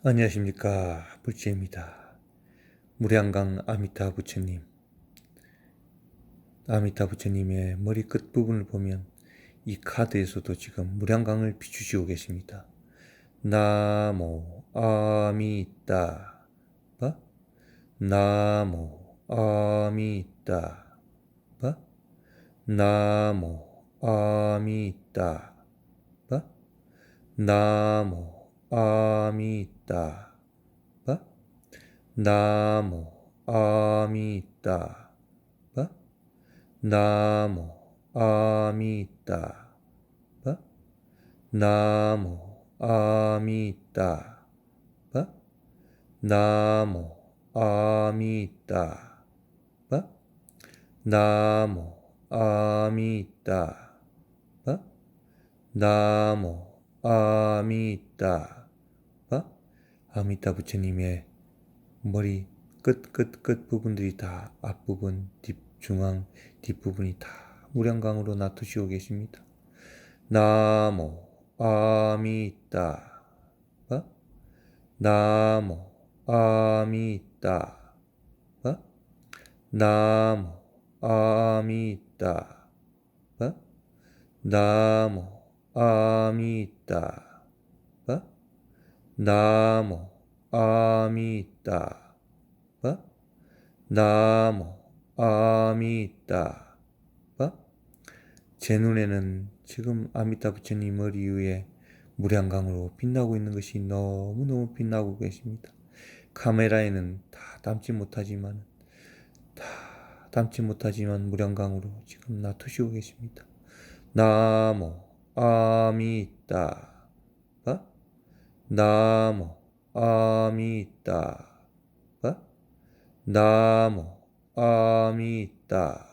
안녕하십니까, 불지입니다. 무량강 아미타 부처님, 아미타 부처님의 머리 끝부분을 보면 이 카드에서도 지금 무량강을 비추시고 계십니다. 나모 아미타 바, 나모 아미타 바, 나모 아미타 바, 나모 아미타 바, 나모 아미타 바, 나모 아미타 바, 나모 아미타 바, 나모 아미타 바, 나모 아미타 바, 나모 아미타 바. 아미타 부처님의 머리 끝 부분들이 다 앞부분, 중앙, 뒷부분이 다 무량강으로 놔두시고 계십니다. 나모 아미타 바, 나모 아미타 바, 나모 아미타 바, 나모 아미타 바, 나모 아미타 바, 나모 아미타 바. 제 눈에는 지금 아미타 부처님 머리 위에 무량강으로 빛나고 있는 것이 너무너무 빛나고 계십니다. 카메라에는 다 담지 못하지만 무량강으로 지금 놔두시고 계십니다. 나모 아미타 바, 나모 아미타 바, 나모 아미타